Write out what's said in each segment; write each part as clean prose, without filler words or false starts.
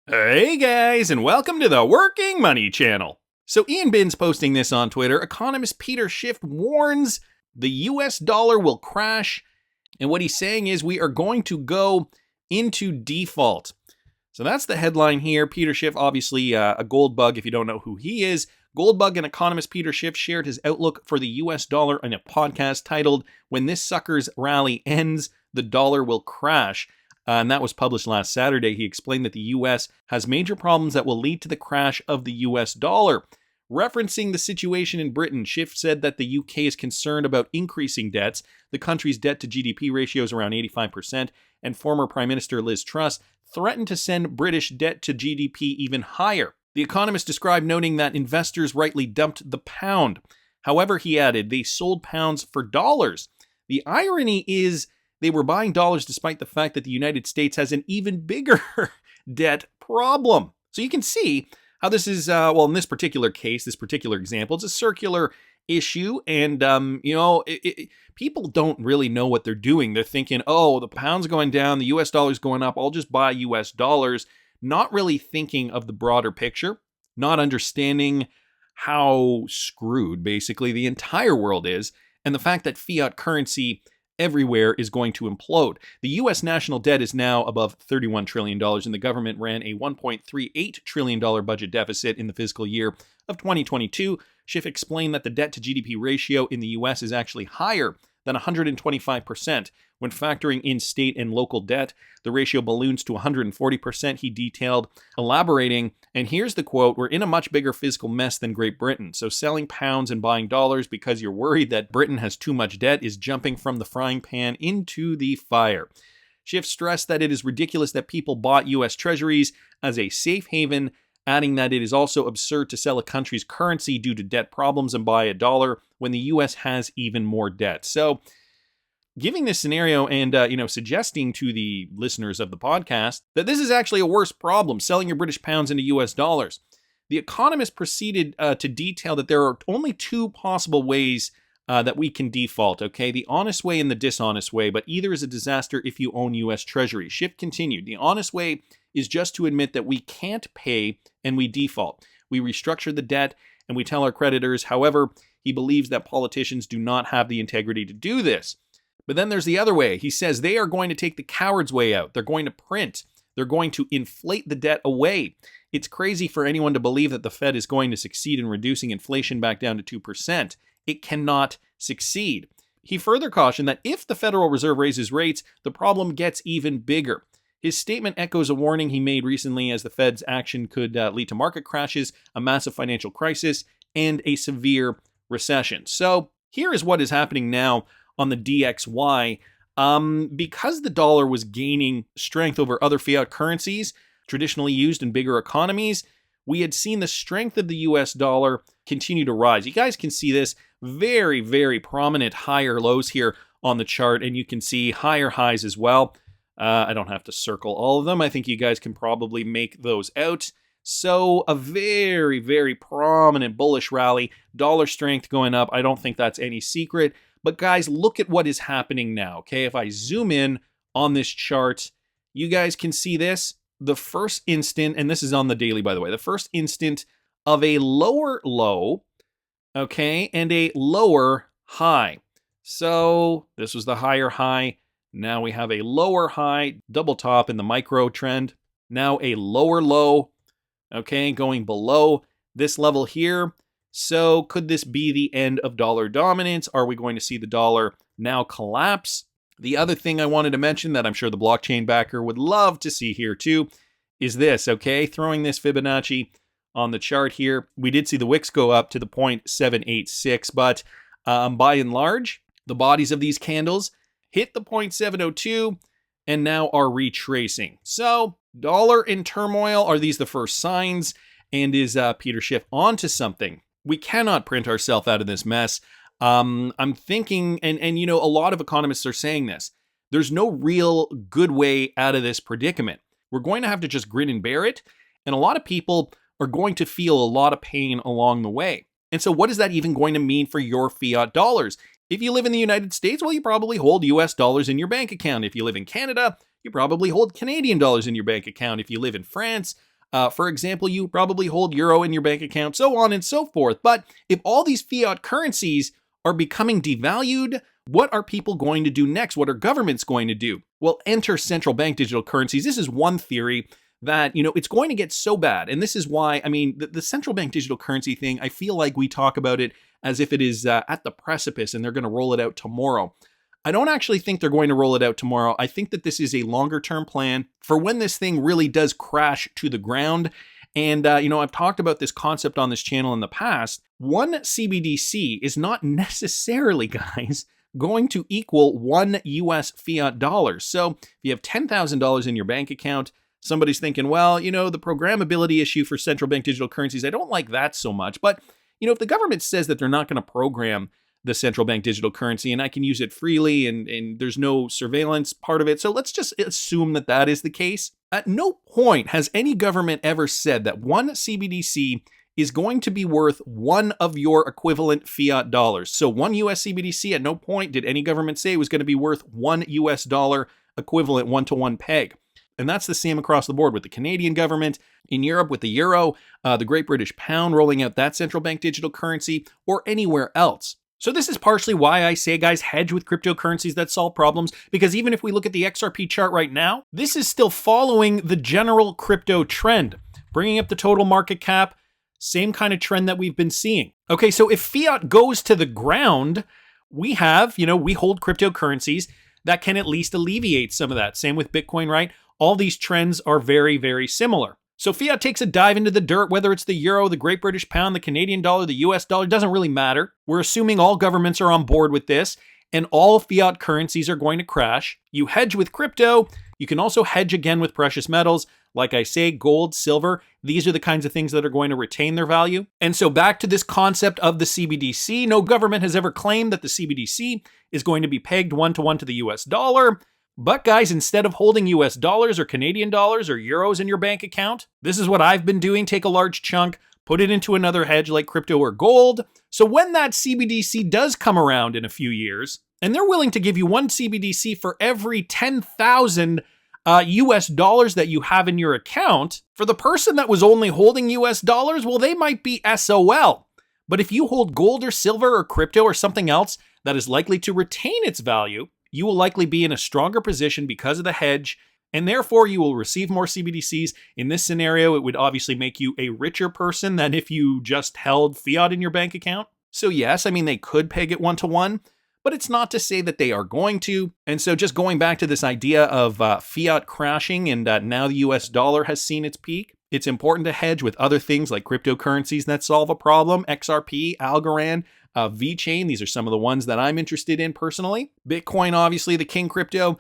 Hey guys, and welcome to the Working Money Channel. So Ian Bin's posting this on Twitter. Economist Peter Schiff warns the US dollar will crash. And what he's saying is we are going to go into default. So that's the headline here. Peter Schiff, obviously a gold bug if you don't know who he is. Gold bug and economist Peter Schiff shared his outlook for the US dollar in a podcast titled When This Sucker's Rally Ends, the Dollar Will Crash. And that was published last Saturday. He explained that the U.S. has major problems that will lead to the crash of the U.S. dollar. Referencing the situation in Britain, Schiff said that the UK is concerned about increasing debts. The country's debt to GDP ratio is around 85%, and former Prime Minister Liz Truss threatened to send British debt to GDP even higher. The Economist described noting that investors rightly dumped the pound. However, he added, they sold pounds for dollars. The irony is, they were buying dollars despite the fact that the United States has an even bigger debt problem. So you can see how this is, in this particular case, this particular example, it's a circular issue. And, people don't really know what they're doing. They're thinking, oh, the pound's going down, the US dollar's going up, I'll just buy US dollars. Not really thinking of the broader picture, not understanding how screwed basically the entire world is, and the fact that fiat currency everywhere is going to implode. The U.S. national debt is now above $31 trillion, and the government ran a $1.38 trillion budget deficit in the fiscal year of 2022. Schiff explained that the debt to GDP ratio in the U.S. is actually higher than 125%. When factoring in state and local debt, the ratio balloons to 140%, he detailed, elaborating, and here's the quote, we're in a much bigger fiscal mess than Great Britain, so selling pounds and buying dollars because you're worried that Britain has too much debt is jumping from the frying pan into the fire. Schiff stressed that it is ridiculous that people bought U.S. treasuries as a safe haven, adding that it is also absurd to sell a country's currency due to debt problems and buy a dollar when the U.S. has even more debt. So, giving this scenario and, suggesting to the listeners of the podcast that this is actually a worse problem, selling your British pounds into US dollars. The Economist proceeded to detail that there are only two possible ways that we can default, okay? The honest way and the dishonest way, but either is a disaster if you own US Treasury. Schiff continued, the honest way is just to admit that we can't pay and we default. We restructure the debt and we tell our creditors. However, he believes that politicians do not have the integrity to do this. But then there's the other way. He says they are going to take the coward's way out. They're going to print. They're going to inflate the debt away. It's crazy for anyone to believe that the Fed is going to succeed in reducing inflation back down to 2%. It cannot succeed. He further cautioned that if the Federal Reserve raises rates, the problem gets even bigger. His statement echoes a warning he made recently as the Fed's action could lead to market crashes, a massive financial crisis, and a severe recession. So here is what is happening now on the DXY. Because the dollar was gaining strength over other fiat currencies traditionally used in bigger economies, we had seen the strength of the US dollar continue to rise. You guys can see this very, very prominent higher lows here on the chart, and you can see higher highs as well. I don't have to circle all of them. I think you guys can probably make those out. So a very, very prominent bullish rally, dollar strength going up. I don't think that's any secret. But guys, look at what is happening now, okay? If I zoom in on this chart, you guys can see this. The first instant, and this is on the daily, by the way, the first instant of a lower low, okay, and a lower high. So this was the higher high. Now we have a lower high, double top in the micro trend. Now a lower low, okay, going below this level here. So could this be the end of dollar dominance? Are we going to see the dollar now collapse? The other thing I wanted to mention that I'm sure the blockchain backer would love to see here too is this, okay? Throwing this Fibonacci on the chart here. We did see the wicks go up to the 0.786, but by and large, the bodies of these candles hit the 0.702 and now are retracing. So dollar in turmoil, are these the first signs? And is Peter Schiff onto something? We cannot print ourselves out of this mess. I'm thinking, and a lot of economists are saying this, there's no real good way out of this predicament. We're going to have to just grin and bear it. And a lot of people are going to feel a lot of pain along the way. And so what is that even going to mean for your fiat dollars? If you live in the United States, well, you probably hold US dollars in your bank account. If you live in Canada, you probably hold Canadian dollars in your bank account. If you live in France, For example, you probably hold euro in your bank account, so on and so forth. But if all these fiat currencies are becoming devalued, what are people going to do next? What are governments going to do? Well, enter central bank digital currencies. This is one theory that, it's going to get so bad. And this is why, the central bank digital currency thing, I feel like we talk about it as if it is at the precipice and they're going to roll it out tomorrow. I don't actually think they're going to roll it out tomorrow. I think that this is a longer term plan for when this thing really does crash to the ground. And, I've talked about this concept on this channel in the past. One CBDC is not necessarily, guys, going to equal one US fiat dollar. So if you have $10,000 in your bank account, somebody's thinking, well, the programmability issue for central bank digital currencies, I don't like that so much. But, if the government says that they're not going to program the central bank digital currency and I can use it freely and there's no surveillance part of it, so let's just assume that that is the case. At no point has any government ever said that one CBDC is going to be worth one of your equivalent fiat dollars. So one US CBDC, at no point did any government say it was going to be worth one US dollar equivalent one-to-one peg. And that's the same across the board with the Canadian government, in Europe with the euro, the Great British Pound rolling out that central bank digital currency, or anywhere else. So this is partially why I say, guys, hedge with cryptocurrencies that solve problems, because even if we look at the XRP chart right now, this is still following the general crypto trend, bringing up the total market cap, same kind of trend that we've been seeing. Okay, so if fiat goes to the ground, we have, we hold cryptocurrencies that can at least alleviate some of that. Same with Bitcoin, right? All these trends are very, very similar. So fiat takes a dive into the dirt, whether it's the euro, the Great British Pound, the Canadian dollar, the US dollar, doesn't really matter. We're assuming all governments are on board with this and all fiat currencies are going to crash. You hedge with crypto. You can also hedge again with precious metals. Like I say, gold, silver, these are the kinds of things that are going to retain their value. And so back to this concept of the CBDC, no government has ever claimed that the CBDC is going to be pegged one-to-one to the US dollar. But guys, instead of holding US dollars or Canadian dollars or euros in your bank account, this is what I've been doing. Take a large chunk, put it into another hedge like crypto or gold. So when that CBDC does come around in a few years, and they're willing to give you one CBDC for every 10,000 US dollars that you have in your account, for the person that was only holding US dollars, well, they might be SOL. But if you hold gold or silver or crypto or something else that is likely to retain its value, you will likely be in a stronger position because of the hedge, and therefore you will receive more CBDCs. In this scenario, it would obviously make you a richer person than if you just held fiat in your bank account. So yes, they could peg it one-to-one, but it's not to say that they are going to. And so just going back to this idea of fiat crashing and now the US dollar has seen its peak, it's important to hedge with other things like cryptocurrencies that solve a problem, XRP, Algorand, VeChain. These are some of the ones that I'm interested in personally. Bitcoin, obviously the king crypto,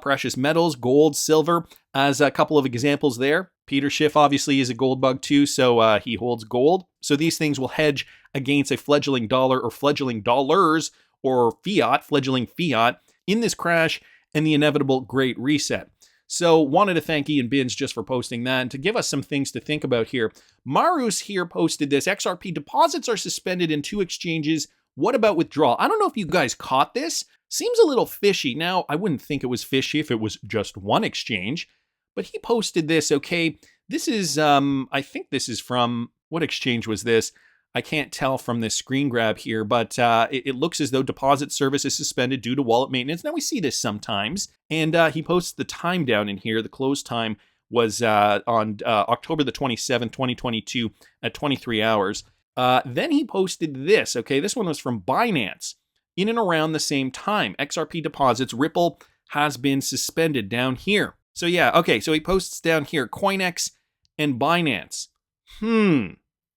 precious metals, gold, silver, as a couple of examples there. Peter Schiff obviously is a gold bug too, so he holds gold. So these things will hedge against a fledgling dollar or fledgling dollars or fiat, fledgling fiat in this crash and the inevitable great reset. So wanted to thank Ian Binns just for posting that and to give us some things to think about here. Maru's here posted this. XRP deposits are suspended in 2 exchanges. What about withdrawal? I don't know if you guys caught this. Seems a little fishy. Now, I wouldn't think it was fishy if it was just one exchange, but he posted this. Okay, this is, I think this is from, what exchange was this? I can't tell from this screen grab here, but it looks as though deposit service is suspended due to wallet maintenance. Now, we see this sometimes. And he posts the time down in here. The close time was on October the 27th, 2022 at 23 hours. Then he posted this. Okay, this one was from Binance in and around the same time. XRP deposits, Ripple has been suspended down here. So yeah, okay, so he posts down here, CoinEx and Binance.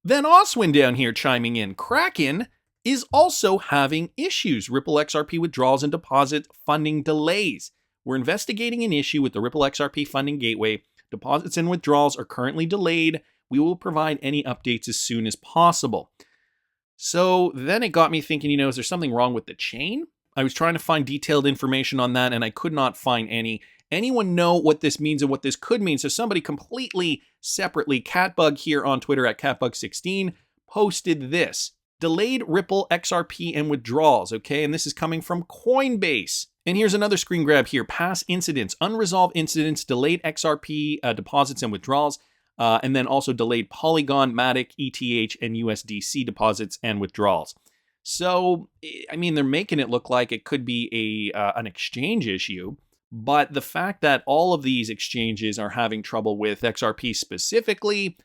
Then Oswin down here chiming in. Kraken is also having issues. Ripple XRP withdrawals and deposit funding delays. We're investigating an issue with the Ripple XRP funding gateway. Deposits and withdrawals are currently delayed. We will provide any updates as soon as possible. So then it got me thinking, is there something wrong with the chain? I was trying to find detailed information on that and I could not find any. Anyone know what this means and what this could mean? So somebody completely separately, Catbug here on Twitter at Catbug16, posted this. Delayed Ripple XRP and withdrawals, okay? And this is coming from Coinbase. And here's another screen grab here. Past incidents, unresolved incidents, delayed XRP deposits and withdrawals. and then also delayed Polygon, Matic, ETH, and USDC deposits and withdrawals. So, I mean, they're making it look like it could be an exchange issue, but the fact that all of these exchanges are having trouble with XRP specifically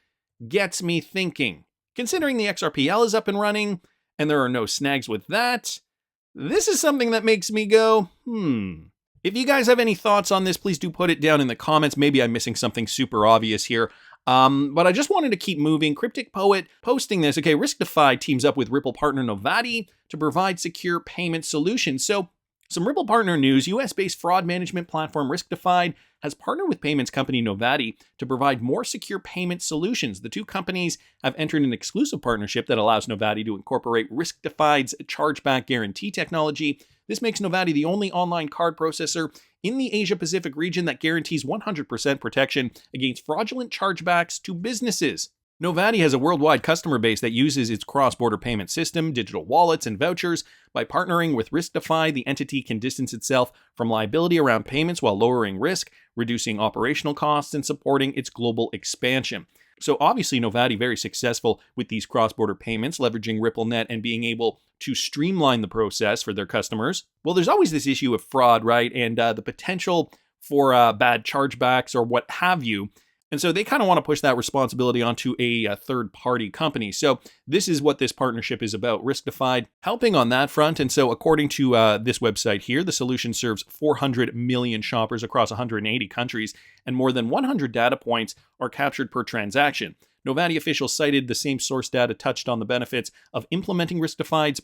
gets me thinking. Considering the XRPL is up and running, and there are no snags with that, this is something that makes me go, If you guys have any thoughts on this, please do put it down in the comments. Maybe I'm missing something super obvious here. But I just wanted to keep moving. Cryptic Poet posting this. Okay, RiskDefi teams up with Ripple partner Novadi to provide secure payment solutions. So some Ripple partner news. US-based fraud management platform RiskDefi has partnered with payments company Novadi to provide more secure payment solutions. The two companies have entered an exclusive partnership that allows Novadi to incorporate RiskDefi's chargeback guarantee technology. This makes Novadi the only online card processor in the Asia-Pacific region that guarantees 100% protection against fraudulent chargebacks to businesses. Novadi has a worldwide customer base that uses its cross-border payment system, digital wallets, and vouchers. By partnering with RiskDefi, the entity can distance itself from liability around payments while lowering risk, reducing operational costs, and supporting its global expansion. So obviously Novadi very successful with these cross-border payments, leveraging RippleNet and being able to streamline the process for their customers. Well, there's always this issue of fraud, right? And the potential for bad chargebacks or what have you. And so they kind of want to push that responsibility onto a third-party company. So this is what this partnership is about, RiskDefi helping on that front. And so according to this website here, the solution serves 400 million shoppers across 180 countries, and more than 100 data points are captured per transaction. Novadi officials cited the same source data touched on the benefits of implementing RiskDefi's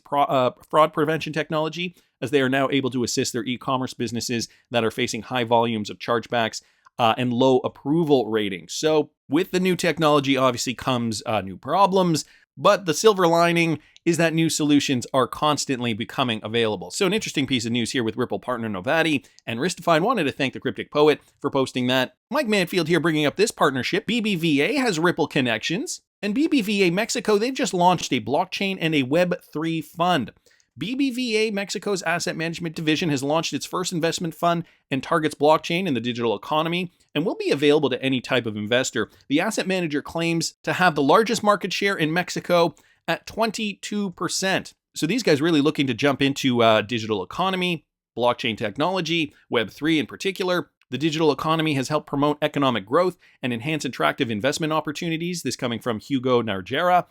fraud prevention technology, as they are now able to assist their e-commerce businesses that are facing high volumes of chargebacks and low approval ratings. So with the new technology, obviously comes new problems, but the silver lining is that new solutions are constantly becoming available. So an interesting piece of news here with Ripple partner Novadi and RiskDefi. Wanted to thank the Cryptic Poet for posting that. Mike Manfield here bringing up this partnership. BBVA has Ripple connections, and BBVA Mexico, they've just launched a blockchain and a Web3 fund. BBVA Mexico's asset management division has launched its first investment fund and targets blockchain in the digital economy and will be available to any type of investor. The asset manager claims to have the largest market share in Mexico at 22%. So these guys really looking to jump into digital economy, blockchain technology, Web3 in particular. The digital economy has helped promote economic growth and enhance attractive investment opportunities. This coming from Hugo Narjera,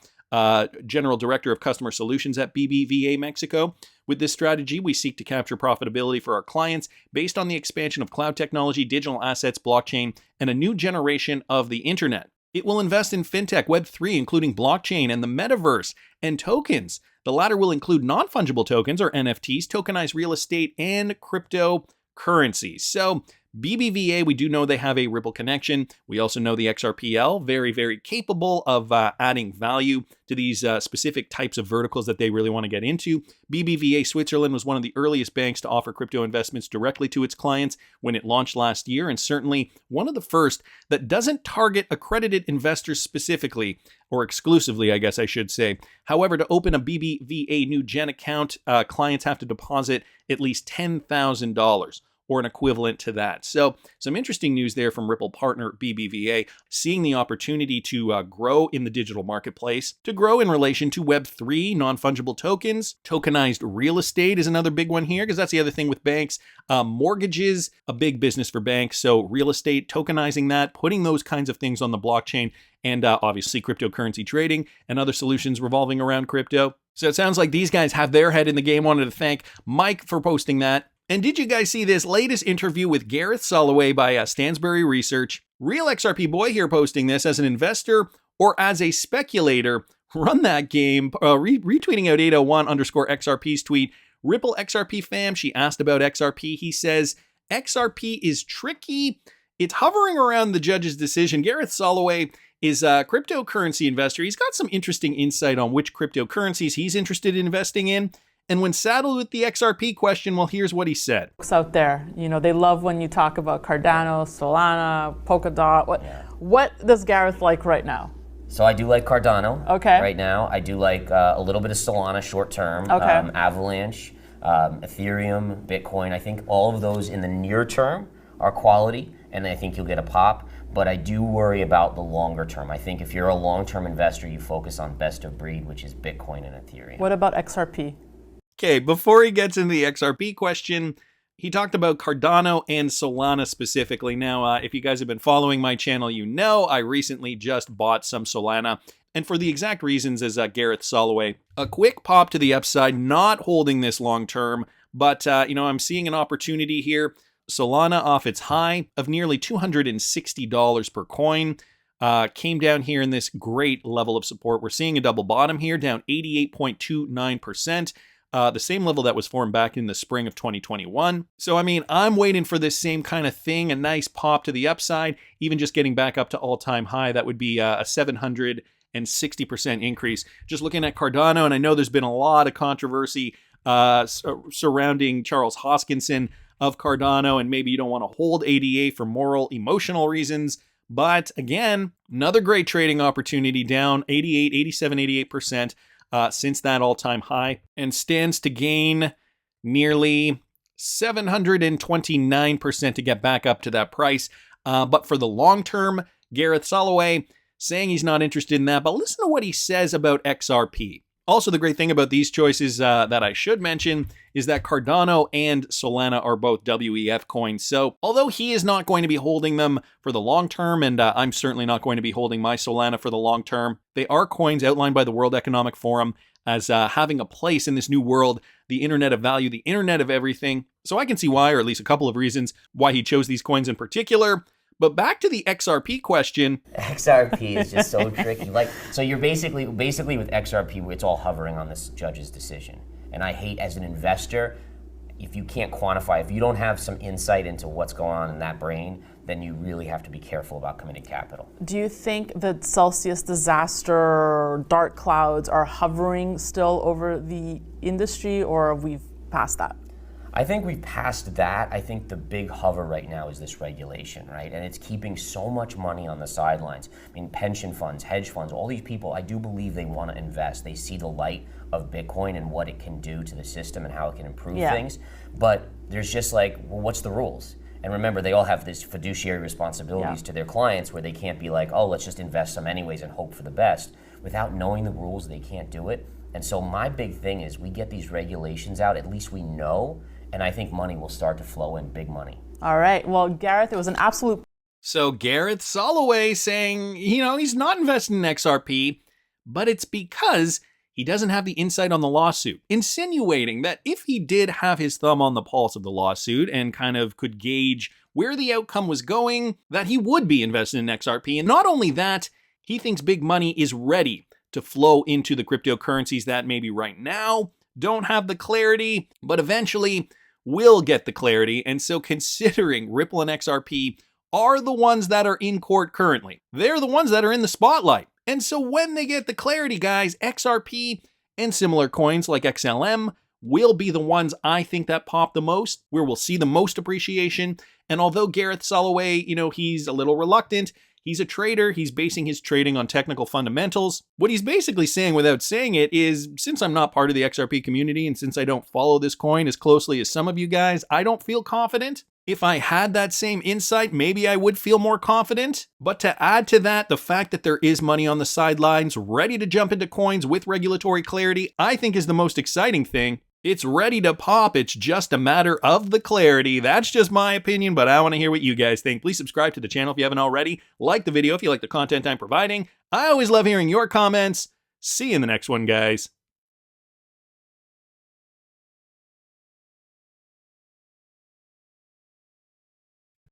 General Director of Customer Solutions at BBVA Mexico. With this strategy, we seek to capture profitability for our clients based on the expansion of cloud technology, digital assets, blockchain, and a new generation of the internet. It will invest in fintech, Web3, including blockchain and the metaverse, and tokens. The latter will include non-fungible tokens, or NFTs, tokenized real estate, and cryptocurrencies. So BBVA, we do know they have a Ripple connection. We also know the XRPL, very, very capable of adding value to these specific types of verticals that they really want to get into. BBVA Switzerland was one of the earliest banks to offer crypto investments directly to its clients when it launched last year, and certainly one of the first that doesn't target accredited investors specifically, or exclusively, I guess I should say. However, to open a BBVA New Gen account, clients have to deposit at least $10,000. Or an equivalent to that. So some interesting news there from Ripple partner BBVA, seeing the opportunity to grow in the digital marketplace, to grow in relation to Web3, non-fungible tokens. Tokenized real estate is another big one here, because that's the other thing with banks. Mortgages, a big business for banks. So real estate, tokenizing that, putting those kinds of things on the blockchain, and obviously cryptocurrency trading and other solutions revolving around crypto. So it sounds like these guys have their head in the game. Wanted to thank Mike for posting that. And did you guys see this latest interview with Gareth Soloway by Stansberry Research? Real XRP Boy here posting this as an investor or as a speculator. Run that game. Retweeting out 801_XRP's tweet. Ripple XRP fam, she asked about XRP. He says, XRP is tricky. It's hovering around the judge's decision. Gareth Soloway is a cryptocurrency investor. He's got some interesting insight on which cryptocurrencies he's interested in investing in. And when saddled with the XRP question, well, here's what he said. Out there, you know, they love when you talk about Cardano, Solana, Polkadot. What does Gareth like right now? So I do like Cardano. Okay. Right now, I do like a little bit of Solana short term. Okay. Avalanche, Ethereum, Bitcoin. I think all of those in the near term are quality, and I think you'll get a pop. but I do worry about the longer term. I think if you're a long-term investor, you focus on best of breed, which is Bitcoin and Ethereum. What about XRP? Okay, before he gets into the XRP question, he talked about Cardano and Solana specifically. Now, if you guys have been following my channel, you know I recently just bought some Solana, and for the exact reasons as Gareth Soloway. A quick pop to the upside, not holding this long term, but I'm seeing an opportunity here. Solana off its high of nearly $260 per coin. Came down here in this great level of support. We're seeing a double bottom here, down 88.29%. The same level that was formed back in the spring of 2021. So, I mean, I'm waiting for this same kind of thing, a nice pop to the upside, even just getting back up to all-time high. That would be a 760% increase. Just looking at Cardano, and I know there's been a lot of controversy surrounding Charles Hoskinson of Cardano, and maybe you don't want to hold ADA for moral, emotional reasons. But again, another great trading opportunity, down 88% since that all-time high, and stands to gain nearly 729% to get back up to that price. But for the long term, Gareth Soloway saying he's not interested in that. But listen to what he says about XRP. Also, the great thing about these choices that I should mention is that Cardano and Solana are both WEF coins. So although he is not going to be holding them for the long term, and I'm certainly not going to be holding my Solana for the long term, they are coins outlined by the World Economic Forum as having a place in this new world, the internet of value, the internet of everything. So I can see why, or at least a couple of reasons why he chose these coins in particular. But back to the XRP question. XRP is just so tricky. So you're basically with XRP, it's all hovering on this judge's decision. And I hate, as an investor, if you can't quantify, if you don't have some insight into what's going on in that brain, then you really have to be careful about committing capital. Do you think the Celsius disaster, dark clouds are hovering still over the industry, or we've passed that? I think we've passed that. I think the big hover right now is this regulation, right? And it's keeping so much money on the sidelines. I mean, pension funds, hedge funds, all these people, I do believe they want to invest. They see the light of Bitcoin and what it can do to the system and how it can improve things. But there's just like, well, what's the rules? And remember, they all have these fiduciary responsibilities to their clients where they can't be like, oh, let's just invest some anyways and hope for the best. Without knowing the rules, they can't do it. And so my big thing is we get these regulations out, at least we know, and I think money will start to flow in, big money. All right. Well, Gareth, it was an absolute... So Gareth Soloway saying, he's not investing in XRP, but it's because he doesn't have the insight on the lawsuit, insinuating that if he did have his thumb on the pulse of the lawsuit and kind of could gauge where the outcome was going, that he would be invested in XRP. And not only that, he thinks big money is ready to flow into the cryptocurrencies that maybe right now don't have the clarity, but eventually will get the clarity. And so considering Ripple and XRP are the ones that are in court currently, they're the ones that are in the spotlight. And so when they get the clarity, guys, XRP and similar coins like XLM will be the ones I think that pop the most, where we'll see the most appreciation. And although Gareth Soloway, he's a little reluctant, he's a trader, he's basing his trading on technical fundamentals. What he's basically saying without saying it is, since I'm not part of the XRP community and since I don't follow this coin as closely as some of you guys, I don't feel confident. If I had that same insight, maybe I would feel more confident. But to add to that, the fact that there is money on the sidelines ready to jump into coins with regulatory clarity, I think is the most exciting thing. It's ready to pop. It's just a matter of the clarity. That's just my opinion, but I want to hear what you guys think. Please subscribe to the channel if you haven't already. Like the video if you like the content I'm providing. I always love hearing your comments. See you in the next one, guys.